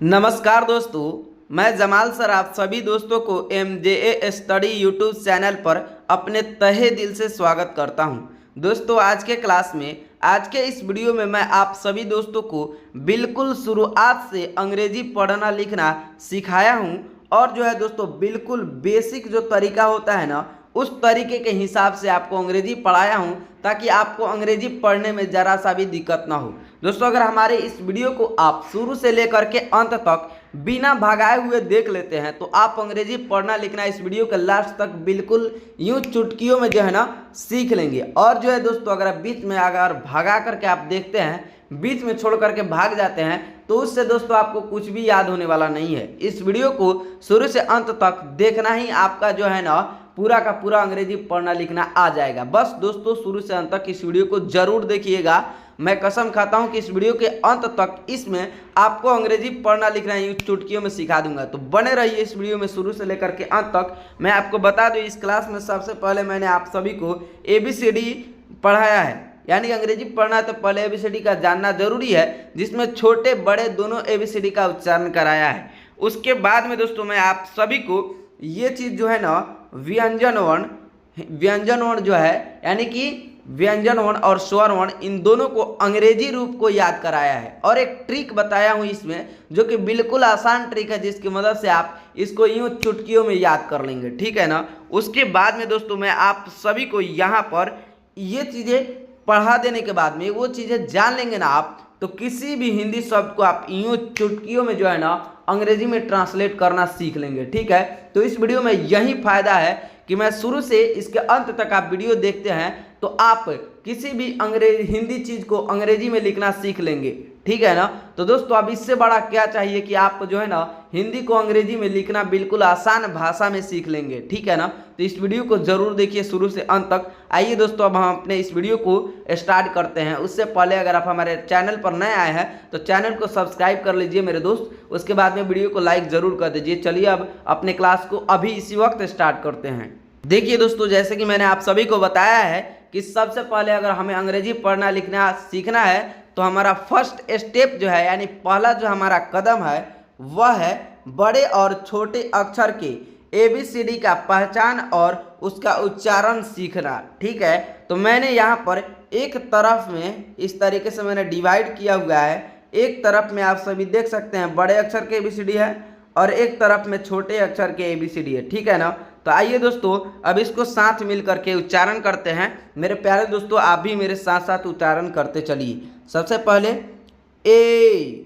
नमस्कार दोस्तों, मैं जमाल सर आप सभी दोस्तों को MJA स्टडी यूट्यूब चैनल पर अपने तहे दिल से स्वागत करता हूं। दोस्तों आज के क्लास में आज के इस वीडियो में मैं आप सभी दोस्तों को बिल्कुल शुरुआत से अंग्रेजी पढ़ना लिखना सिखाया हूं और जो है दोस्तों बिल्कुल बेसिक जो तरीका होता है ना उस तरीके के हिसाब से आपको अंग्रेजी पढ़ाया हूं ताकि आपको अंग्रेजी पढ़ने में ज़रा सा भी दिक्कत ना हो। दोस्तों अगर हमारे इस वीडियो को आप शुरू से लेकर के अंत तक बिना भगाए हुए देख लेते हैं तो आप अंग्रेजी पढ़ना लिखना इस वीडियो के लास्ट तक बिल्कुल यूं चुटकियों में जो है ना सीख लेंगे। और जो है दोस्तों अगर बीच में अगर भगा करके आप देखते हैं, बीच में छोड़ करके भाग जाते हैं तो उससे दोस्तों आपको कुछ भी याद होने वाला नहीं है। इस वीडियो को शुरू से अंत तक देखना ही आपका जो है ना पूरा का पूरा अंग्रेजी पढ़ना लिखना आ जाएगा। बस दोस्तों शुरू से अंत तक इस वीडियो को जरूर देखिएगा। मैं कसम खाता हूं कि इस वीडियो के अंत तक इसमें आपको अंग्रेजी पढ़ना लिखना यूं चुटकियों में सिखा दूंगा। तो बने रहिए इस वीडियो में शुरू से लेकर के अंत तक। मैं आपको बता दूं इस क्लास में सबसे पहले मैंने आप सभी को ABCD पढ़ाया है, यानी अंग्रेजी पढ़ना है तो पहले ABCD का जानना जरूरी है, जिसमें छोटे बड़े दोनों ABCD का उच्चारण कराया है। उसके बाद में दोस्तों मैं आप सभी को ये चीज़ जो है ना व्यंजन वर्ण जो है यानी कि व्यंजन वर्ण और स्वर वर्ण इन दोनों को अंग्रेजी रूप को याद कराया है और एक ट्रिक बताया हूं इसमें जो कि बिल्कुल आसान ट्रिक है, जिसकी मदद से आप इसको यूं चुटकियों में याद कर लेंगे, ठीक है ना। उसके बाद में दोस्तों मैं आप सभी को यहाँ पर ये चीज़ें पढ़ा देने के बाद में वो चीज़ें जान लेंगे ना आप, तो किसी भी हिंदी शब्द को आप यूं चुटकियों में जो है ना अंग्रेजी में ट्रांसलेट करना सीख लेंगे, ठीक है। तो इस वीडियो में यही फायदा है कि मैं शुरू से इसके अंत तक आप वीडियो देखते हैं तो आप किसी भी हिंदी चीज़ को अंग्रेजी में लिखना सीख लेंगे, ठीक है ना। तो दोस्तों अब इससे बड़ा क्या चाहिए कि आप जो है ना हिंदी को अंग्रेजी में लिखना बिल्कुल आसान भाषा में सीख लेंगे, ठीक है ना। तो इस वीडियो को जरूर देखिए शुरू से अंत तक। आइए दोस्तों अब हम अपने इस वीडियो को स्टार्ट करते हैं। उससे पहले अगर आप हमारे चैनल पर नए आए हैं तो चैनल को सब्सक्राइब कर लीजिए मेरे दोस्त, उसके बाद में वीडियो को लाइक ज़रूर कर दीजिए। चलिए अब अपने क्लास को अभी इसी वक्त स्टार्ट करते हैं। देखिए दोस्तों जैसे कि मैंने आप सभी को बताया है कि सबसे पहले अगर हमें अंग्रेजी पढ़ना लिखना सीखना है तो हमारा फर्स्ट स्टेप जो है यानी पहला जो हमारा कदम है वह है बड़े और छोटे अक्षर के ABCD का पहचान और उसका उच्चारण सीखना, ठीक है। तो मैंने यहाँ पर एक तरफ में इस तरीके से मैंने डिवाइड किया हुआ है। एक तरफ में आप सभी देख सकते हैं बड़े अक्षर के ABCD है और एक तरफ में छोटे अक्षर के ABCD है, ठीक है ना। तो आइए दोस्तों अब इसको साथ मिल करके उच्चारण करते हैं। मेरे प्यारे दोस्तों आप भी मेरे साथ साथ उच्चारण करते चलिए। सबसे पहले ABCD।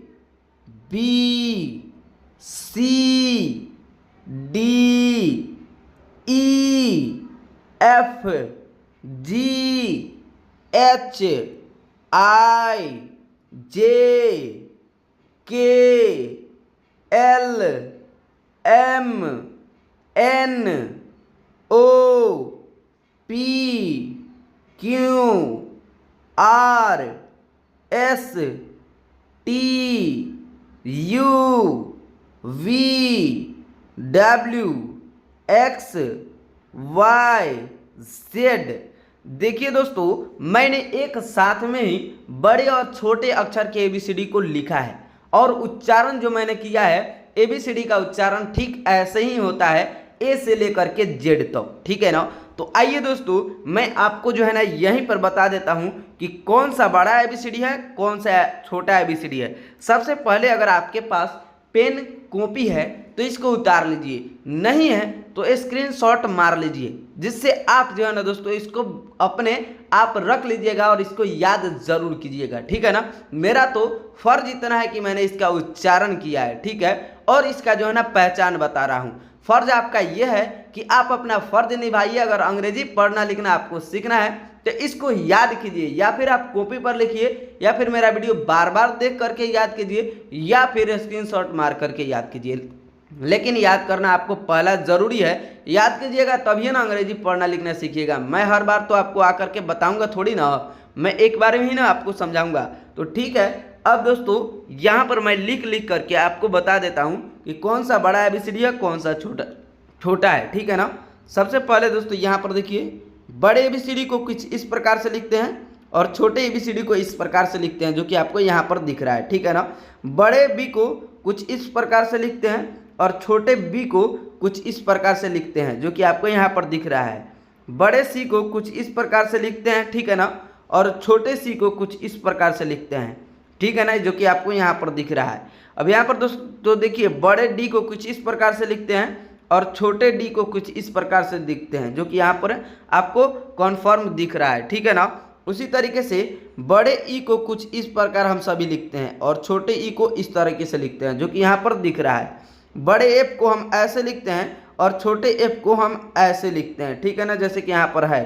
देखिए दोस्तों मैंने एक साथ में ही बड़े और छोटे अक्षर के ABCD को लिखा है और उच्चारण जो मैंने किया है ABCD का उच्चारण ठीक ऐसे ही होता है A से लेकर के Z तक, ठीक है ना। तो आइए दोस्तों मैं आपको जो है ना यहीं पर बता देता हूं कि कौन सा बड़ा ABCD है कौन सा छोटा ABCD है। सबसे पहले अगर आपके पास पेन कॉपी है तो इसको उतार लीजिए, नहीं है तो स्क्रीनशॉट मार लीजिए, जिससे आप जो है ना दोस्तों इसको अपने आप रख लीजिएगा और इसको याद जरूर कीजिएगा, ठीक है ना। मेरा तो फर्ज इतना है कि मैंने इसका उच्चारण किया है, ठीक है, और इसका जो है ना पहचान बता रहा हूँ। फर्ज आपका यह है कि आप अपना फर्ज निभाइए। अगर अंग्रेजी पढ़ना लिखना आपको सीखना है तो इसको याद कीजिए, या फिर आप कॉपी पर लिखिए या फिर मेरा वीडियो बार बार देख करके याद कीजिए या फिर स्क्रीनशॉट मार करके याद कीजिए। लेकिन याद करना आपको पहला ज़रूरी है। याद कीजिएगा तभी ना अंग्रेजी पढ़ना लिखना सीखिएगा। मैं हर बार तो आपको आकर के बताऊंगा थोड़ी ना, मैं एक बार में ही ना आपको समझाऊंगा। तो ठीक है अब दोस्तों यहाँ पर मैं लिख करके आपको बता देता हूँ कि कौन सा बड़ा ABCD है कौन सा छोटा है, ठीक है ना। सबसे पहले दोस्तों यहाँ पर देखिए बड़े ABCD को कुछ इस प्रकार से लिखते हैं और छोटे ABCD को इस प्रकार से लिखते हैं, जो कि आपको यहाँ पर दिख रहा है, ठीक है ना। बड़े बी को कुछ इस प्रकार से लिखते हैं और छोटे b को कुछ इस प्रकार से लिखते हैं, जो कि आपको यहाँ पर दिख रहा है। बड़े c को कुछ इस प्रकार से लिखते हैं, ठीक है ना, और छोटे c को कुछ इस प्रकार से लिखते हैं, ठीक है ना, जो कि आपको यहाँ पर दिख रहा है। अब यहाँ पर दोस्तों देखिए, बड़े d को कुछ इस प्रकार से लिखते हैं और छोटे d को कुछ इस प्रकार से दिखते हैं, जो कि यहाँ पर आपको कॉन्फर्म दिख रहा है, ठीक है ना। उसी तरीके से बड़े ई को कुछ इस प्रकार हम सभी लिखते हैं और छोटे ई को इस तरीके से लिखते हैं, जो कि यहाँ पर दिख रहा है। बड़े एफ को हम ऐसे लिखते हैं और छोटे एफ को हम ऐसे लिखते हैं, ठीक है ना, जैसे कि यहाँ पर है।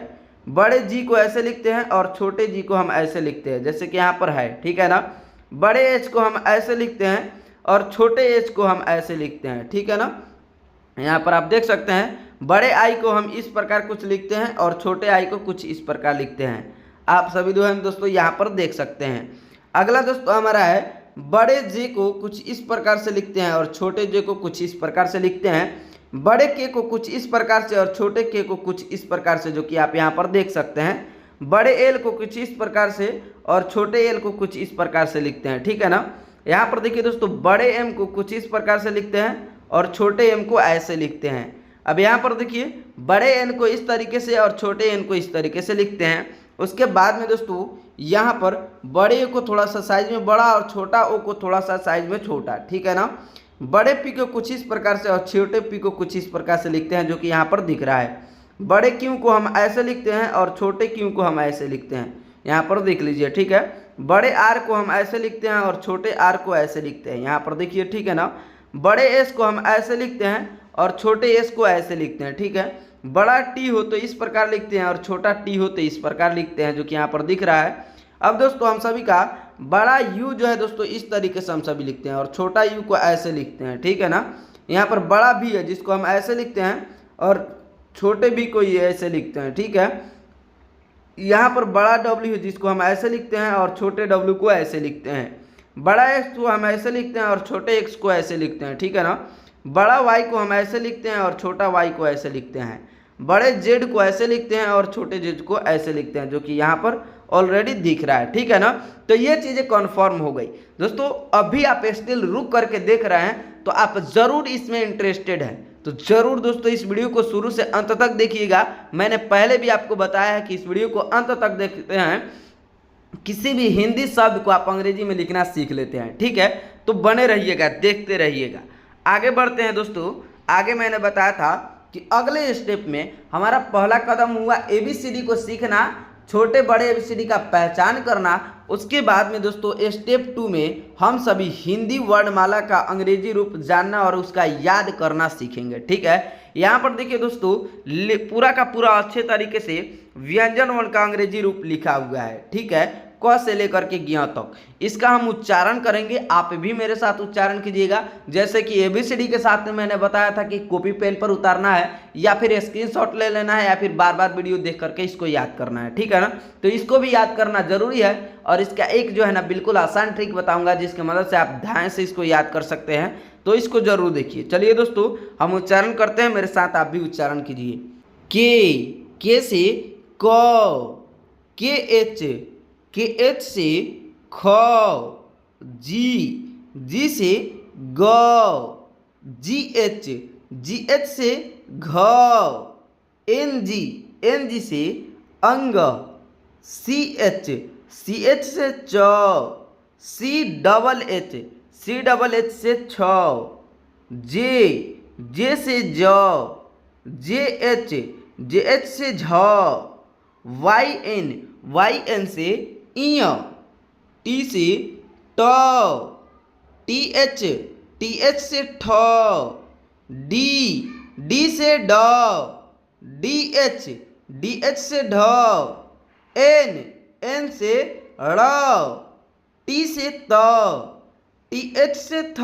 बड़े जी को ऐसे लिखते हैं और छोटे जी को हम ऐसे लिखते हैं, जैसे कि यहाँ पर है, ठीक है ना। बड़े एच को हम ऐसे लिखते हैं और छोटे एच को हम ऐसे लिखते हैं, ठीक है ना। यहाँ पर आप देख सकते हैं बड़े आई को हम इस प्रकार कुछ लिखते हैं और छोटे आई को कुछ इस प्रकार लिखते हैं। आप सभी दोस्तों यहाँ पर देख सकते हैं। अगला दोस्तों हमारा है बड़े जे को कुछ इस प्रकार से लिखते हैं और छोटे जे को कुछ इस प्रकार से लिखते हैं। बड़े के को कुछ इस प्रकार से और छोटे के को कुछ इस प्रकार से, जो कि आप यहाँ पर देख सकते हैं। बड़े एल को कुछ इस प्रकार से और छोटे एल को कुछ इस प्रकार से लिखते हैं, ठीक है ना। यहाँ पर देखिए दोस्तों, बड़े एम को कुछ इस प्रकार से लिखते हैं और छोटे एम को ऐसे लिखते हैं। अब यहाँ पर देखिए, बड़े एन को इस तरीके से और छोटे एन को इस तरीके से लिखते हैं। उसके बाद में दोस्तों यहाँ पर बड़े ए को थोड़ा सा साइज में बड़ा और छोटा ओ को थोड़ा सा साइज में छोटा, ठीक है ना। बड़े पी को कुछ इस प्रकार से और छोटे पी को कुछ इस प्रकार से लिखते हैं, जो कि यहाँ पर दिख रहा है। बड़े क्यू को हम ऐसे लिखते हैं और छोटे क्यू को हम ऐसे लिखते हैं, यहाँ पर देख लीजिए, ठीक है। बड़े आर को हम ऐसे लिखते हैं और छोटे आर को ऐसे लिखते हैं, यहाँ पर देखिए, ठीक है ना। बड़े एस को हम ऐसे लिखते हैं और छोटे एस को ऐसे लिखते हैं, ठीक है। बड़ा टी हो तो इस प्रकार लिखते हैं और छोटा टी हो तो इस प्रकार लिखते हैं, जो कि यहाँ पर दिख रहा है। अब दोस्तों हम सभी का बड़ा यू जो है दोस्तों इस तरीके से हम सभी लिखते हैं और छोटा यू को ऐसे लिखते हैं, ठीक है ना। यहाँ पर बड़ा भी है जिसको हम ऐसे लिखते हैं और छोटे भी को ये ऐसे लिखते हैं, ठीक है। यहाँ पर बड़ा डब्ल्यू है जिसको हम ऐसे लिखते हैं और छोटे डब्ल्यू को ऐसे लिखते हैं। बड़ा एक्स को हम ऐसे लिखते हैं और छोटे एक्स को ऐसे लिखते हैं, ठीक है ना। बड़ा वाई को हम ऐसे लिखते हैं और छोटा वाई को ऐसे लिखते हैं। बड़े जेड को ऐसे लिखते हैं और छोटे जेड को ऐसे लिखते हैं, जो कि यहाँ पर ऑलरेडी दिख रहा है, ठीक है ना। तो ये चीज़ें कन्फर्म हो गई दोस्तों। अभी आप स्टिल रुक करके देख रहे हैं तो आप ज़रूर इसमें इंटरेस्टेड हैं, तो ज़रूर दोस्तों इस वीडियो को शुरू से अंत तक देखिएगा। मैंने पहले भी आपको बताया है कि इस वीडियो को अंत तक देखते हैं, किसी भी हिंदी शब्द को आप अंग्रेजी में लिखना सीख लेते हैं, ठीक है। तो बने रहिएगा, देखते रहिएगा। आगे बढ़ते हैं दोस्तों। आगे मैंने बताया था कि अगले स्टेप में हमारा पहला कदम हुआ एबीसीडी को सीखना, छोटे बड़े एबीसीडी का पहचान करना। उसके बाद में दोस्तों स्टेप 2 में हम सभी हिंदी वर्णमाला का अंग्रेजी रूप जानना और उसका याद करना सीखेंगे, ठीक है। यहाँ पर देखिए दोस्तों, पूरा का पूरा अच्छे तरीके से व्यंजन वर्ण का अंग्रेजी रूप लिखा हुआ है, ठीक है, क से लेकर के ज्ञ तक। इसका हम उच्चारण करेंगे, आप भी मेरे साथ उच्चारण कीजिएगा। जैसे कि एबीसीडी के साथ में मैंने बताया था कि कॉपी पेन पर उतारना है या फिर स्क्रीनशॉट ले लेना है या फिर बार बार वीडियो देख करके इसको याद करना है, ठीक है ना। तो इसको भी याद करना जरूरी है और इसका एक जो है ना बिल्कुल आसान ट्रिक बताऊंगा जिसकी मदद से आप ध्यान से इसको याद कर सकते हैं, तो इसको जरूर देखिए। चलिए दोस्तों हम उच्चारण करते हैं, मेरे साथ आप भी उच्चारण कीजिए। के से क, के एच से ख, जी से ग, जी एच से घ, एन जी से अंग, सी एच से च, सी डबल एच से छ, जे से ज, जे एच से झ, वाई एन से इय, टी से ट, टी एच से ठ, डी से ड, डी एच से ढ, एन से ड़, टी से त, टी एच से थ,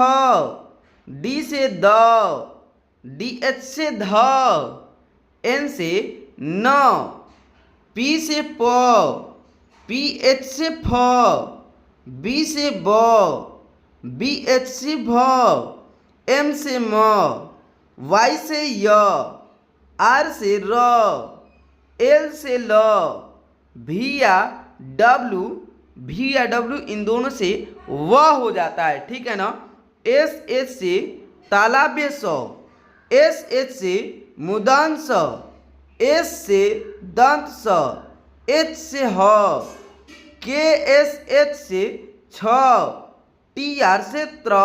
डी से द, डी एच से ध, एन से न, पी से प, पी एच से फ, बी से ब, बी एच से भ, एम से म, वाई से य, आर से र, एल से ल, भी या डब्लू इन दोनों से व हो जाता है, ठीक है ना। एस एच से तालाबे स, एस एच से मुदान स, एस से दंत स, एच से ह, के एस एच से छ, टी आर से त्र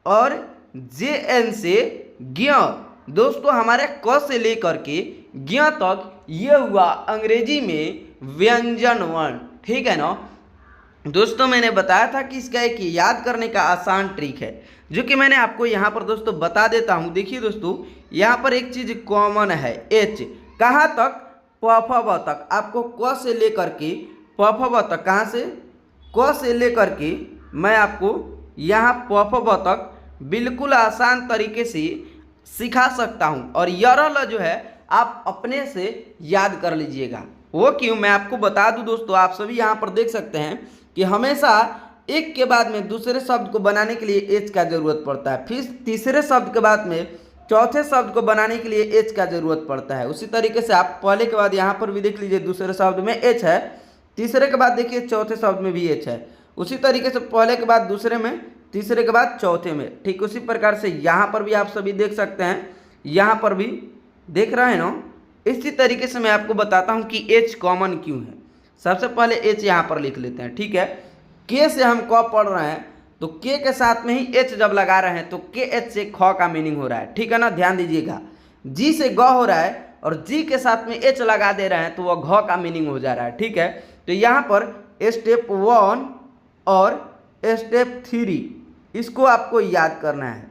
और जे एन से ज्ञ। दोस्तों हमारे क से लेकर के ज्ञ तक ये हुआ अंग्रेजी में व्यंजन वर्ण। ठीक है ना दोस्तों, मैंने बताया था कि इसका एक याद करने का आसान ट्रिक है जो कि मैंने आपको यहाँ पर दोस्तों बता देता हूँ। देखिए दोस्तों, यहाँ पर एक चीज कॉमन है, एच कहाँ तक, प फ ब तक। आपको क से लेकर के प फ ब तक, कहाँ से, क से लेकर के मैं आपको यहाँ प फ ब तक बिल्कुल आसान तरीके से सिखा सकता हूँ। और यरल जो है आप अपने से याद कर लीजिएगा। वो क्यों, मैं आपको बता दूं दोस्तों, आप सभी यहाँ पर देख सकते हैं कि हमेशा एक के बाद में दूसरे शब्द को बनाने के लिए एच का जरूरत पड़ता है, फिर तीसरे शब्द के बाद में चौथे शब्द को बनाने के लिए एच का जरूरत पड़ता है। उसी तरीके से आप पहले के बाद यहाँ पर भी देख लीजिए, दूसरे शब्द में एच है, तीसरे के बाद देखिए चौथे शब्द में भी एच है। उसी तरीके से पहले के बाद दूसरे में, तीसरे के बाद चौथे में। ठीक उसी प्रकार से यहाँ पर भी आप सभी देख सकते हैं, यहाँ पर भी देख रहे हैं ना। इसी तरीके से मैं आपको बताता हूँ कि एच कॉमन क्यों है। सबसे पहले एच यहाँ पर लिख लेते हैं। ठीक है, के से हम क पढ़ रहे हैं तो के के साथ में ही एच जब लगा रहे हैं तो के एच से ख का मीनिंग हो रहा है। ठीक है ना, ध्यान दीजिएगा। जी से ग हो रहा है और जी के साथ में एच लगा दे रहे हैं तो वह घ का मीनिंग हो जा रहा है। ठीक है, तो यहाँ पर स्टेप 1 और स्टेप 3 इसको आपको याद करना है।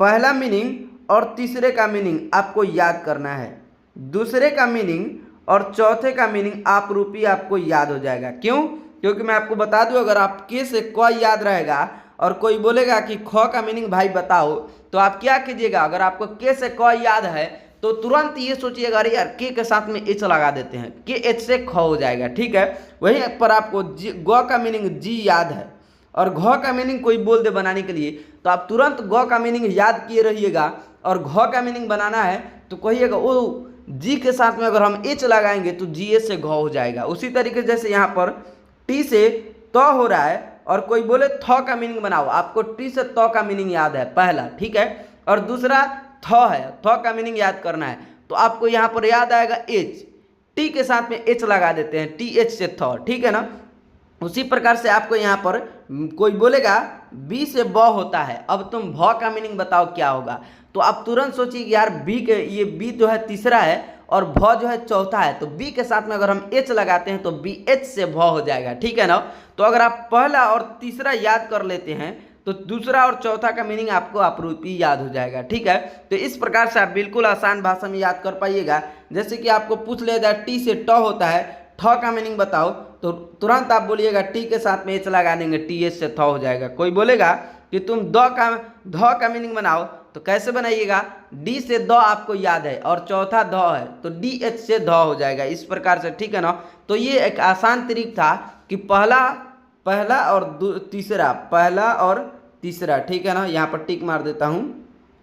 पहला मीनिंग और तीसरे का मीनिंग आपको याद करना है। दूसरे का मीनिंग और चौथे का मीनिंग आप रूपी आपको याद हो जाएगा। क्यों? क्योंकि मैं आपको बता दूं, अगर आप के से क याद रहेगा और कोई बोलेगा कि ख का मीनिंग भाई बताओ, तो आप क्या कीजिएगा, अगर आपको के से क याद है तो तुरंत ये सोचिएगा अरे यार के साथ में एच लगा देते हैं, के एच से ख हो जाएगा। ठीक है, वहीं पर आपको ग का मीनिंग जी याद है और घ का मीनिंग कोई बोल दे बनाने के लिए तो आप तुरंत ग का मीनिंग याद किए रहिएगा। और घ का मीनिंग बनाना है तो कहिएगा ओ जी के साथ में अगर हम एच लगाएंगे तो जी एच से घ हो जाएगा। उसी तरीके से जैसे यहाँ पर टी से त हो रहा है और कोई बोले थ का मीनिंग बनाओ, आपको टी से त का मीनिंग याद है पहला। ठीक है, और दूसरा थ है, थ का मीनिंग याद करना है तो आपको यहाँ पर याद आएगा एच, टी के साथ में एच लगा देते हैं, टी एच से थ। ठीक है ना, उसी प्रकार से आपको यहाँ पर कोई बोलेगा बी से ब होता है, अब तुम भ का मीनिंग बताओ क्या होगा, तो आप तुरंत सोचिए यार बी के, ये बी जो है तीसरा है और भ जो है चौथा है, तो बी के साथ में अगर हम एच लगाते हैं तो बी एच से भ हो जाएगा। ठीक है ना, तो अगर आप पहला और तीसरा याद कर लेते हैं तो दूसरा और चौथा का मीनिंग आपको अपरूपी याद हो जाएगा। ठीक है, तो इस प्रकार से आप बिल्कुल आसान भाषा में याद कर पाइएगा। जैसे कि आपको पूछ लिया जाए टी से ट होता है, ठ का मीनिंग बताओ, तो तुरंत आप बोलिएगा टी के साथ में एच लगा देंगे, टी एच से थ हो जाएगा। कोई बोलेगा कि तुम ध का मीनिंग बनाओ, तो कैसे बनाइएगा, डी से द आपको याद है और चौथा ध है तो डी एच से ध हो जाएगा, इस प्रकार से। ठीक है ना, तो ये एक आसान तरीका था कि पहला और तीसरा, पहला और तीसरा। ठीक है ना, यहाँ पर टिक मार देता हूँ,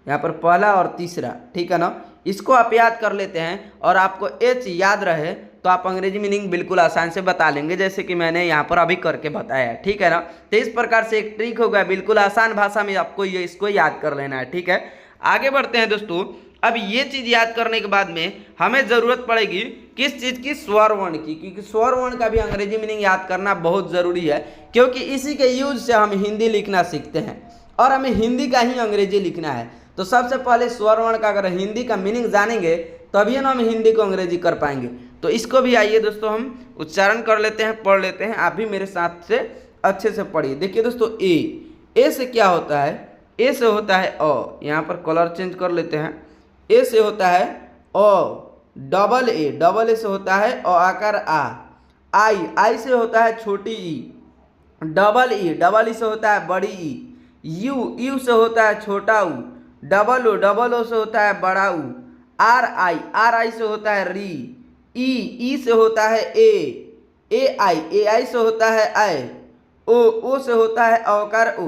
यहाँ पर पहला और तीसरा। ठीक है ना, इसको आप याद कर लेते हैं और आपको एच याद रहे तो आप अंग्रेजी मीनिंग बिल्कुल आसान से बता लेंगे, जैसे कि मैंने यहाँ पर अभी करके बताया है। ठीक है ना, तो इस प्रकार से एक ट्रिक होगा, बिल्कुल आसान भाषा में आपको ये इसको याद कर लेना है। ठीक है, आगे बढ़ते हैं दोस्तों। अब ये चीज़ याद करने के बाद में हमें ज़रूरत पड़ेगी किस चीज़ की, स्वर वर्ण की, क्योंकि स्वर वर्ण का भी अंग्रेजी मीनिंग याद करना बहुत ज़रूरी है, क्योंकि इसी के यूज से हम हिंदी लिखना सीखते हैं और हमें हिंदी का ही अंग्रेजी लिखना है। तो सबसे पहले स्वर वर्ण का अगर हिंदी का मीनिंग जानेंगे तभी ना हम हिंदी को अंग्रेजी कर पाएंगे। तो इसको भी आइए दोस्तों हम उच्चारण कर लेते हैं, पढ़ लेते हैं। आप भी मेरे साथ से अच्छे से पढ़िए। देखिए दोस्तों, ए से क्या होता है, ए से होता है अ, यहाँ पर कलर चेंज कर लेते हैं। ए से होता है अ, डबल ए से होता है अ आकार आ। आई से होता है छोटी ई, डबल ई से होता है बड़ी ई। यू से होता है छोटा ऊ, डबल ओ से होता है बड़ा ऊ। आर आई से होता है री। ई से होता है ए आई से होता है आय। ओ से होता है अवकार ओ।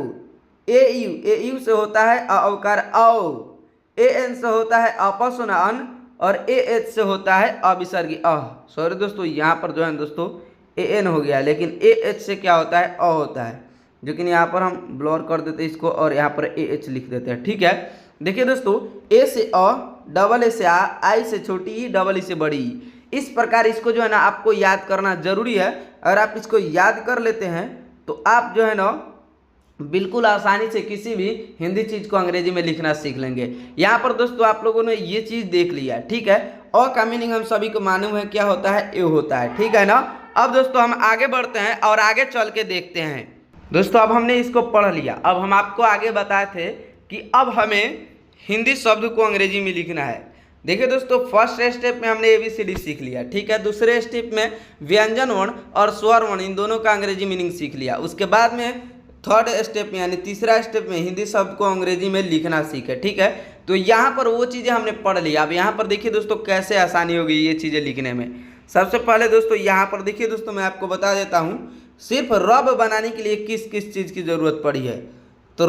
ए यू से होता है अवकार औ। एन से होता है अपस्वन अन और एच से होता है अविसर्गी अह। सॉरी दोस्तों, यहाँ पर जो है दोस्तों एन हो गया, लेकिन एच से क्या होता है अ होता है। जो कि यहाँ पर हम ब्लर कर देते हैं इसको और यहाँ पर AH लिख देते हैं। ठीक है, देखिए दोस्तों, A से अ, डबल ए से आ, आई से छोटी ई, डबल ई से बड़ी ई। इस प्रकार इसको जो है ना आपको याद करना जरूरी है। अगर आप इसको याद कर लेते हैं तो आप जो है ना बिल्कुल आसानी से किसी भी हिंदी चीज को अंग्रेजी में लिखना सीख लेंगे। यहाँ पर दोस्तों आप लोगों ने ये चीज देख लिया, ठीक है। अ का मीनिंग हम सभी को मालूम है क्या होता है, ए होता है, ठीक है ना। अब दोस्तों हम आगे बढ़ते हैं और आगे चल के देखते हैं। दोस्तों अब हमने इसको पढ़ लिया, अब हम आपको आगे बताए थे कि अब हमें हिंदी शब्द को अंग्रेजी में लिखना है। देखिए दोस्तों, फर्स्ट स्टेप में हमने ABCD सीख लिया, ठीक है। दूसरे स्टेप में व्यंजन वर्ण और स्वर वर्ण इन दोनों का अंग्रेजी मीनिंग सीख लिया। उसके बाद में थर्ड स्टेप में यानी तीसरा स्टेप में हिंदी शब्द को अंग्रेजी में लिखना सीखे, ठीक है। तो यहाँ पर वो चीज़ें हमने पढ़ लिया। अब यहाँ पर देखिए दोस्तों कैसे आसानी होगी ये चीज़ें लिखने में। सबसे पहले दोस्तों यहाँ पर देखिए दोस्तों, मैं आपको बता देता हूँ सिर्फ रब बनाने के लिए किस किस चीज़ की ज़रूरत पड़ी है। तो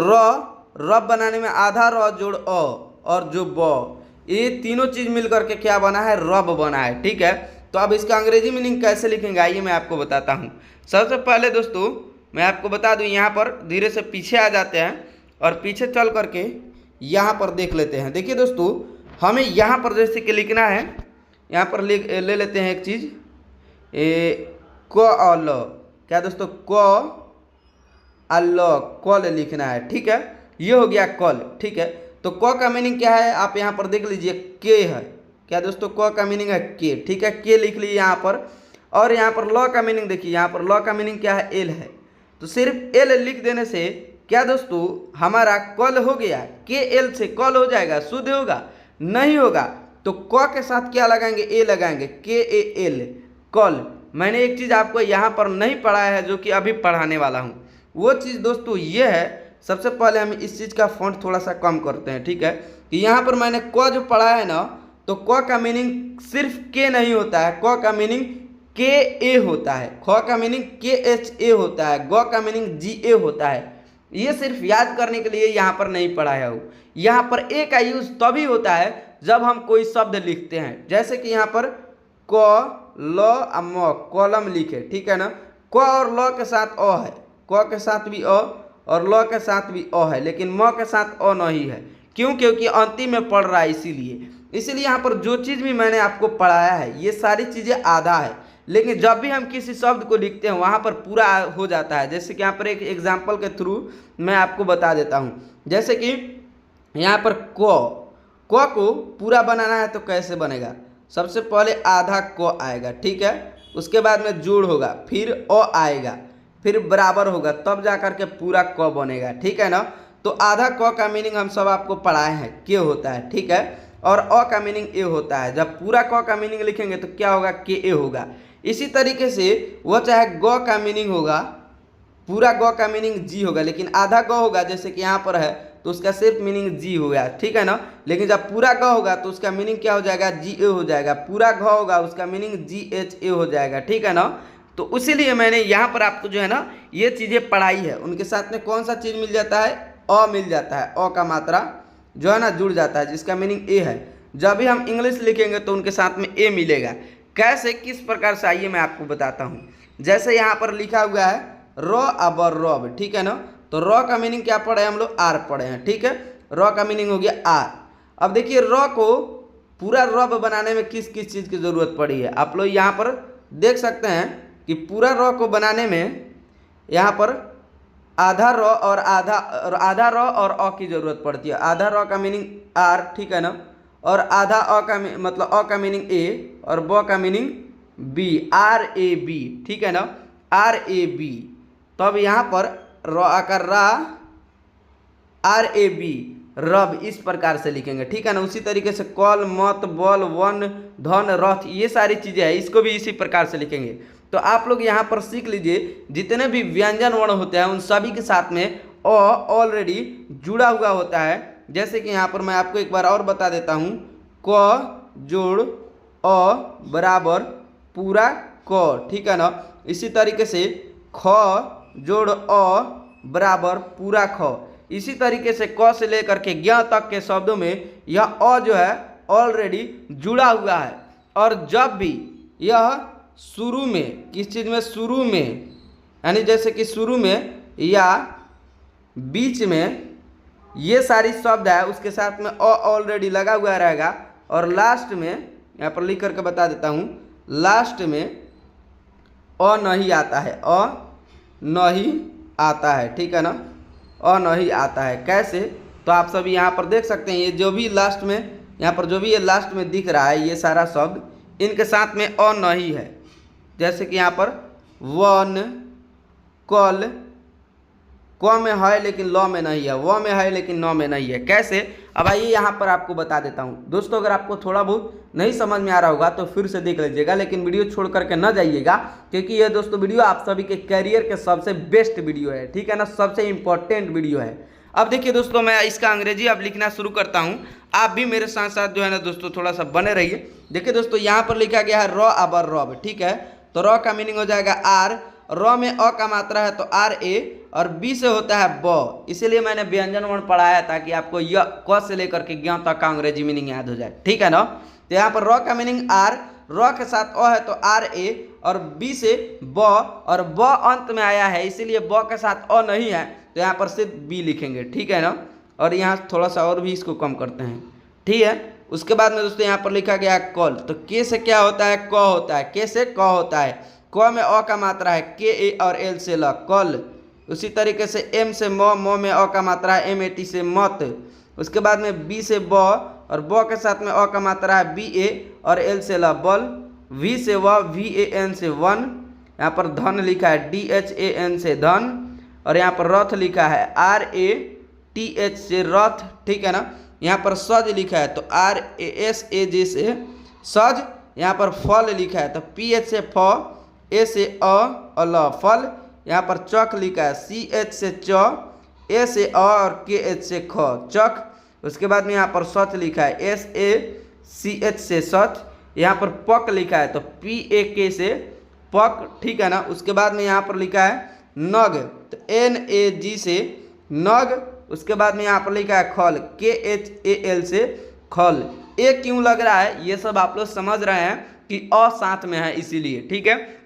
रब बनाने में आधा र जोड़ अ और जो ब, ये तीनों चीज़ मिल करके क्या बना है, रब बना है, ठीक है। तो अब इसका अंग्रेजी मीनिंग कैसे लिखेंगे आइए मैं आपको बताता हूँ। सबसे पहले दोस्तों मैं आपको बता दूं, यहाँ पर धीरे से पीछे आ जाते हैं और पीछे चल करके यहाँ पर देख लेते हैं। देखिए दोस्तों, हमें यहाँ पर जैसे कि लिखना है, यहाँ पर ले लेते हैं एक चीज़, क अल, क्या दोस्तों, क अल, कल लिखना है, ठीक है। ये हो गया कल, ठीक है। तो क का मीनिंग क्या है आप यहाँ पर देख लीजिए, के है, क्या दोस्तों, क का मीनिंग है के, ठीक है, के लिख लीजिए यहाँ पर। और यहाँ पर ल का मीनिंग देखिए, यहाँ पर ल का मीनिंग क्या है, एल है। तो सिर्फ एल लिख देने से क्या दोस्तों हमारा कल हो गया, के एल से कल हो जाएगा, शुद्ध होगा नहीं होगा। तो क के साथ क्या लगाएंगे, ए लगाएंगे, के ए एल, कल। मैंने एक चीज़ आपको यहाँ पर नहीं पढ़ाया है जो कि अभी पढ़ाने वाला हूँ। वो चीज़ दोस्तों ये है, सबसे पहले हम इस चीज़ का फॉन्ट थोड़ा सा कम करते हैं, ठीक है। कि यहाँ पर मैंने क जो पढ़ा है ना, तो क का मीनिंग सिर्फ के नहीं होता है, क का मीनिंग के ए होता है, ख का मीनिंग के एच ए होता है, ग का मीनिंग जी ए होता है। ये सिर्फ याद करने के लिए यहाँ पर नहीं पढ़ाया हो। यहाँ पर ए का यूज तभी होता है जब हम कोई शब्द लिखते हैं, जैसे कि यहाँ पर क ल म, कॉलम लिखे, ठीक है ना। क और ल के साथ अ है, क के साथ भी अ और ल के साथ भी अ है, लेकिन म के साथ अ नहीं है। क्यों? क्योंकि अंतिम में पढ़ रहा है, इसीलिए यहाँ पर जो चीज़ भी मैंने आपको पढ़ाया है ये सारी चीज़ें आधा है, लेकिन जब भी हम किसी शब्द को लिखते हैं वहाँ पर पूरा हो जाता है। जैसे कि यहाँ पर एक एग्जाम्पल के थ्रू मैं आपको बता देता हूँ। जैसे कि यहाँ पर क को पूरा बनाना है तो कैसे बनेगा, सबसे पहले आधा क आएगा, ठीक है। उसके बाद में जोड़ होगा, फिर अ आएगा, फिर बराबर होगा, तब जा करके पूरा क बनेगा, ठीक है ना। तो आधा क का मीनिंग हम सब आपको पढ़ाए हैं, के होता है, ठीक है। और अ का मीनिंग ए होता है। जब पूरा क का मीनिंग लिखेंगे तो क्या होगा, के ए होगा। इसी तरीके से वो चाहे ग का मीनिंग होगा, पूरा ग का मीनिंग जी होगा, लेकिन आधा ग होगा जैसे कि यहाँ पर है तो उसका सिर्फ मीनिंग जी हो गया, ठीक है ना। लेकिन जब पूरा ग होगा तो उसका मीनिंग क्या हो जाएगा, जी ए हो जाएगा। पूरा घ होगा उसका मीनिंग जी एच ए हो जाएगा, ठीक है ना। तो इसीलिए मैंने यहाँ पर आपको जो है ना ये चीज़ें पढ़ाई है। उनके साथ में कौन सा चीज़ मिल जाता है, अ मिल जाता है, अ का मात्रा जो है ना जुड़ जाता है, जिसका मीनिंग ए है। जब भी हम इंग्लिश लिखेंगे तो उनके साथ में ए मिलेगा। कैसे, किस प्रकार से, आइए मैं आपको बताता हूँ। जैसे यहाँ पर लिखा हुआ है र अबर रब, ठीक है ना। तो र का मीनिंग क्या पढ़े हम लोग, आर पढ़े हैं, ठीक है। र का मीनिंग हो गया आर। अब देखिए र को पूरा रब बनाने में किस किस चीज़ की ज़रूरत पड़ी है, आप लोग यहाँ पर देख सकते हैं कि पूरा र को बनाने में यहाँ पर आधा र और आधा र और अ की ज़रूरत पड़ती है। आधा र का मीनिंग आर, ठीक है ना, और आधा अ का मतलब अ का मीनिंग ए और ब का meaning B, R A B, ठीक है ना, आर ए बी। तब यहाँ पर र आकर रा, आर ए बी, रब, इस प्रकार से लिखेंगे, ठीक है ना। उसी तरीके से कल, मत, बल, वन, धन, रथ, ये सारी चीज़ें हैं, इसको भी इसी प्रकार से लिखेंगे। तो आप लोग यहाँ पर सीख लीजिए, जितने भी व्यंजन वर्ण होते हैं उन सभी के साथ में अ ऑलरेडी जुड़ा हुआ होता है। जैसे कि यहाँ पर मैं आपको एक बार और बता देता हूँ, क जोड़ अ बराबर पूरा क, ठीक है ना। इसी तरीके से ख जोड़ अ बराबर पूरा ख। इसी तरीके से क से लेकर के ज्ञ तक के शब्दों में यह अ जो है ऑलरेडी जुड़ा हुआ है। और जब भी यह शुरू में किस चीज़ में, शुरू में, यानी जैसे कि शुरू में या बीच में ये सारी शब्द है उसके साथ में अ ऑलरेडी लगा हुआ रहेगा और लास्ट में यहाँ पर लिख करके बता देता हूँ, लास्ट में अ नहीं आता है, अ नहीं आता है, ठीक है ना, अ नहीं आता है। कैसे? तो आप सभी यहाँ पर देख सकते हैं, ये जो भी लास्ट में यहाँ पर जो भी ये लास्ट में दिख रहा है ये सारा शब्द इनके साथ में अ नहीं है। जैसे कि यहाँ पर वन, कल, क में है लेकिन ल में नहीं है, व में है लेकिन न में नहीं है। कैसे? अब आइए यहाँ पर आपको बता देता हूँ। दोस्तों अगर आपको थोड़ा बहुत नहीं समझ में आ रहा होगा तो फिर से देख लीजिएगा, लेकिन वीडियो छोड़ करके न जाइएगा, क्योंकि ये दोस्तों वीडियो आप सभी के करियर के सबसे बेस्ट वीडियो है, ठीक है ना, सबसे इंपॉर्टेंट वीडियो है। अब देखिए दोस्तों, मैं इसका अंग्रेजी अब लिखना शुरू करता हूँ, आप भी मेरे साथ साथ जो है ना दोस्तों थोड़ा सा बने रहिए। देखिए दोस्तों, यहाँ पर लिखा गया है र अबर रब, ठीक है, तो र का मीनिंग हो जाएगा आर, र में अ का मात्रा है तो आर ए, और बी से होता है ब, इसीलिए मैंने व्यंजन वर्ण पढ़ाया ताकि आपको य क से लेकर के ज्ञ तक का अंग्रेजी मीनिंग याद हो जाए, ठीक है ना। तो यहाँ पर र का मीनिंग आर, र के साथ अ है तो आर ए, और बी से ब, और ब अंत में आया है इसीलिए ब के साथ अ नहीं है, तो यहाँ पर सिर्फ बी लिखेंगे, ठीक है ना। और यहाँ थोड़ा सा और भी इसको कम करते हैं, ठीक है। उसके बाद में दोस्तों यहाँ पर लिखा गया है कल, तो के से क्या होता है? क होता है, के से क होता है, क में अ का मात्रा है, के ए और एल से ल, कल। उसी तरीके से एम से म में अ का मात्रा है, एम ए टी से मत। उसके बाद में बी से ब, और ब के साथ में अ का मात्रा है, बी ए और एल से ल, बल। वी से व, वी ए एन से वन। यहाँ पर धन लिखा है, डी एच ए एन से धन। और यहाँ पर रथ लिखा है, आर ए टी एच से रथ, ठीक है ना। यहाँ पर सज लिखा है तो आर ए एस ए जे से सज। यहाँ पर फल लिखा है तो पी एच से फ, ए से अ ल, फल। यहाँ पर चक लिखा है, सी एच से च, ए से अ और के एच से ख, चक। उसके बाद में यहाँ पर सच लिखा है, एस ए सी एच से सच। यहाँ पर पक लिखा है तो पी ए के से पक, ठीक है ना। उसके बाद में यहाँ पर लिखा है नग, तो एन ए जी से नग। उसके बाद में यहाँ पर लिखा है खल, के एच ए एल से खल। ए क्यों लग रहा है ये सब आप लोग समझ रहे हैं कि अ साथ में है इसीलिए, ठीक है।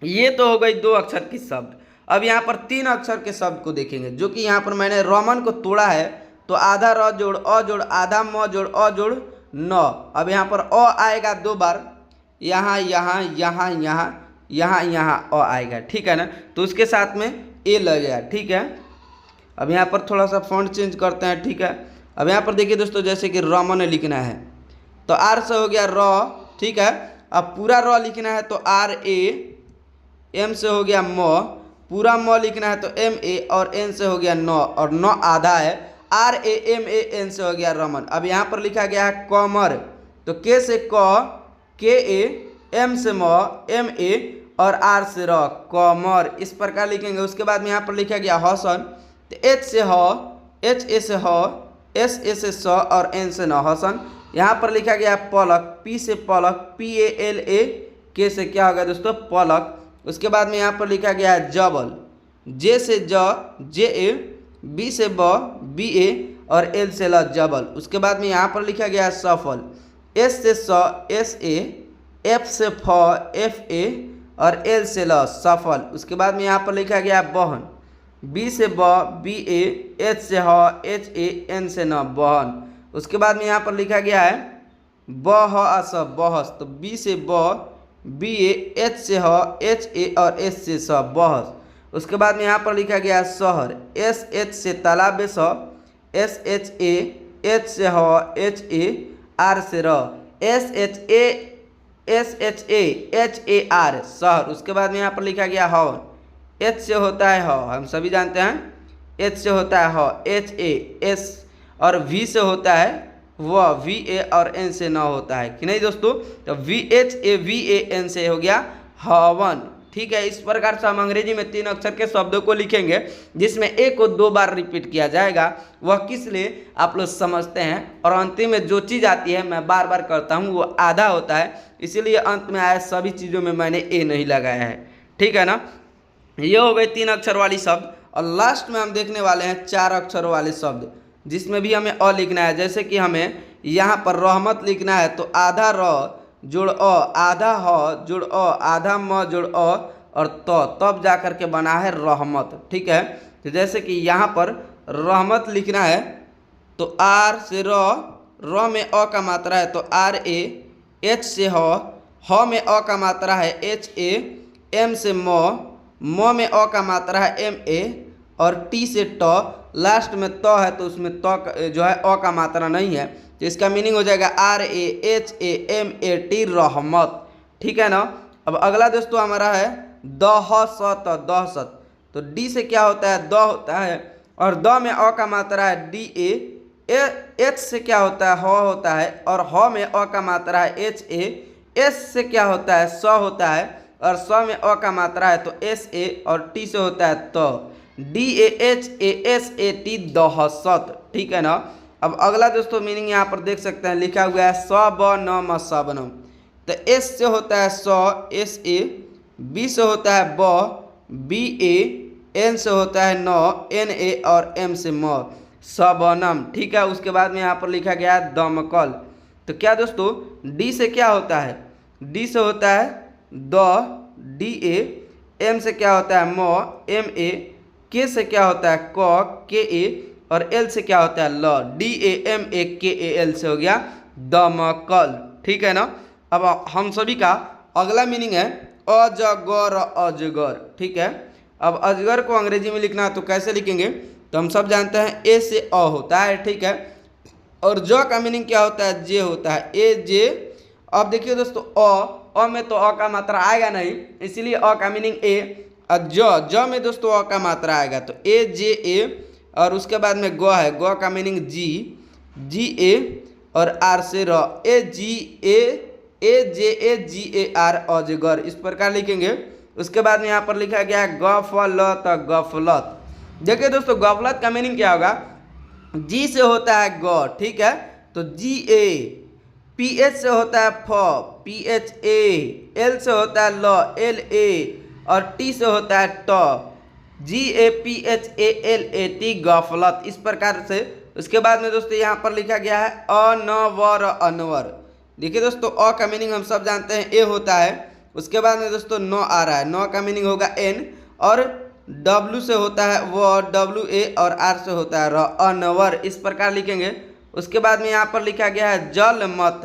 ये तो हो गई दो अक्षर की शब्द। अब यहाँ पर तीन अक्षर के शब्द को देखेंगे, जो कि यहाँ पर मैंने रोमन को तोड़ा है, तो आधा र जोड़ अ जोड़ आधा म जोड़ अ जोड़ न। अब यहाँ पर अ आएगा दो बार, यहाँ यहाँ यहाँ यहाँ यहाँ यहाँ अ आएगा, ठीक है ना। तो उसके साथ में ए लगेगा, ठीक है। अब यहाँ पर थोड़ा सा फॉन्ट चेंज करते हैं, ठीक है। अब यहाँ पर देखिए दोस्तों, जैसे कि रोमन लिखना है तो आर से हो गया र, ठीक है। अब पूरा र लिखना है तो आर ए, एम से हो गया म, पूरा म लिखना है तो एम ए, और एन से हो गया न, और न आधा है, R A M A N से हो गया रमन। अब यहाँ पर लिखा गया है कमर, तो के से क, के ए, एम से म, एम ए, और आर से र, कमर, इस प्रकार लिखेंगे। उसके बाद में यहाँ पर लिखा गया हसन, तो एच से ह, एच ए से ह, एस ए से स, और एन से न, हसन। यहाँ पर लिखा गया है पलक, पी से पलक, पी ए एल ए, के से क्या होगा दोस्तों? पलक। उसके बाद में यहाँ पर लिखा गया है जबल, जे से ज, जे ए, बी से ब, बी ए, और एल से ल, जबल। उसके बाद में यहाँ पर लिखा गया है सफल, एस से स, एस ए, एफ से फ, एफ ए, और एल से ल, सफल। उसके बाद में यहाँ पर लिखा गया है बहन, बी से ब, बी ए, एच से ह, एच ए, एन से न, बहन। उसके बाद में यहाँ पर लिखा गया है ब ह अस, बहस, तो बी से ब, बी ए, एच से ह, एच ए, और एस से स, बहस। उसके बाद में यहाँ पर लिखा गया है शहर, एस एच से तालाब स, एस एच ए, एच से ह, एच ए, आर से र, S H A, S H A, H A R, शहर। उसके बाद में यहाँ पर लिखा गया हवन, एच से होता है ह, हम सभी जानते हैं, एच से होता है ह, एच ए एस, और वी से होता है वह, वी ए, और एन से न होता है कि नहीं दोस्तों? तो V H A, V A, N से हो गया हवन, ठीक है। इस प्रकार से हम अंग्रेजी में तीन अक्षर के शब्दों को लिखेंगे, जिसमें ए को दो बार रिपीट किया जाएगा। वह किस लिए आप लोग समझते हैं, और अंतिम में जो चीज़ आती है मैं बार बार करता हूँ वो आधा होता है, इसीलिए अंत में आया सभी चीज़ों में मैंने ए नहीं लगाया है, ठीक है ना। ये हो गए तीन अक्षर वाली शब्द, और लास्ट में हम देखने वाले हैं चार अक्षरों वाले शब्द, जिसमें भी हमें अ लिखना है। जैसे कि हमें यहाँ पर रहमत लिखना है तो आधा र जोड़ अ, आधा ह जोड़ अ, आधा म जोड़ अ, और तब जा कर के बना है रहमत, ठीक है। तो जैसे कि यहाँ पर रहमत लिखना है तो आर से र में अ का मात्रा है तो आर ए, एच से ह में अ का मात्रा है एच ए, एम से म में अ का मात्रा है एम ए, और टी से ट, लास्ट में त है तो उसमें त जो है अ का मात्रा नहीं है, तो इसका मीनिंग हो जाएगा R A H A M A T Rahmat. ठीक है ना। अब अगला दोस्तों हमारा है दहशत, दहशत। तो डी से क्या होता है, द होता है, और द में अ का मात्रा है डी ए, एच से क्या होता है, ह होता है, और ह में अ का मात्रा है एच ए, एस से क्या होता है, स होता है, और स में अ का मात्रा है तो एस ए, और टी से होता है त, D A H A S A T दहशत। ठीक है ना। अब अगला दोस्तों मीनिंग यहाँ पर देख सकते हैं लिखा हुआ है सबनम, सबनम। तो एस से होता है स, एस ए, बी से होता है ब, बी ए, एन से होता है न, एन ए, और एम से म, सबनम। ठीक है। उसके बाद में यहाँ पर लिखा गया है दमकल। तो क्या दोस्तों डी से क्या होता है, डी से होता है द, डी ए, एम से क्या होता है म, एम ए, के से क्या होता है क, के ए, और एल से क्या होता है ल, डी ए एम ए के ए एल से हो गया दमकल। ठीक है ना। अब हम सभी का अगला मीनिंग है अजगर, अजगर। ठीक है। अब अजगर को अंग्रेजी में लिखना है तो कैसे लिखेंगे, तो हम सब जानते हैं ए से अ होता है। ठीक है। और ज का मीनिंग क्या होता है, जे होता है, ए जे। अब देखिए दोस्तों अ में तो अ का मात्रा आएगा नहीं, इसीलिए अ का मीनिंग ए, और ज में दोस्तों अ का मात्रा आएगा तो ए जे ए, और उसके बाद में ग है, ग का मीनिंग जी, जी ए, और आर से र, ए जी ए जे ए जी ए आर, अजगर। इस प्रकार लिखेंगे। उसके बाद में यहाँ पर लिखा गया है गफलत, गफलत। देखिए दोस्तों गफलत का मीनिंग क्या होगा, जी से होता है ग, ठीक है, तो जी ए, पी एच से होता है फ, पी एच ए, एल से होता है ल, एल ए, और टी से होता है ट, G A P H A L A T, गफलत। इस प्रकार से। उसके बाद में दोस्तों यहाँ पर लिखा गया है अनवर, अनवर। देखिए दोस्तों अ का मीनिंग हम सब जानते हैं ए होता है। उसके बाद में दोस्तों न आ रहा है, न का मीनिंग होगा एन, और डब्ल्यू से होता है वो, डब्ल्यू ए, और आर से होता है र, अनवर। इस प्रकार लिखेंगे। उसके बाद में यहाँ पर लिखा गया है जलमत।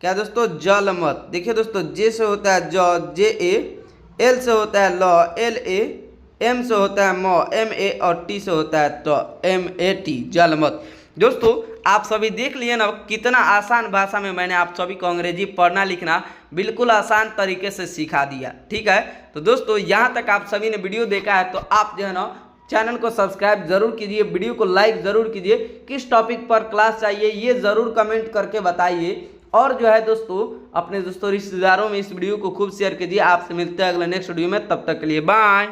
क्या दोस्तों, जलमत। देखिए दोस्तों जे से होता है ज, जे ए, एल से होता है ल, एल ए, एम से होता है म, एम ए, और टी से होता है तो, एम ए टी, जलमत। दोस्तों आप सभी देख लिए ना कितना आसान भाषा में मैंने आप सभी को अंग्रेजी पढ़ना लिखना बिल्कुल आसान तरीके से सिखा दिया। ठीक है। तो दोस्तों यहाँ तक आप सभी ने वीडियो देखा है तो आप जो है ना चैनल को सब्सक्राइब जरूर कीजिए, वीडियो को लाइक जरूर कीजिए। किस टॉपिक पर क्लास चाहिए ये ज़रूर कमेंट करके बताइए, और जो है दोस्तों अपने दोस्तों रिश्तेदारों में इस वीडियो को खूब शेयर कीजिए। आपसे मिलते हैं अगले नेक्स्ट वीडियो में, तब तक के लिए बाय।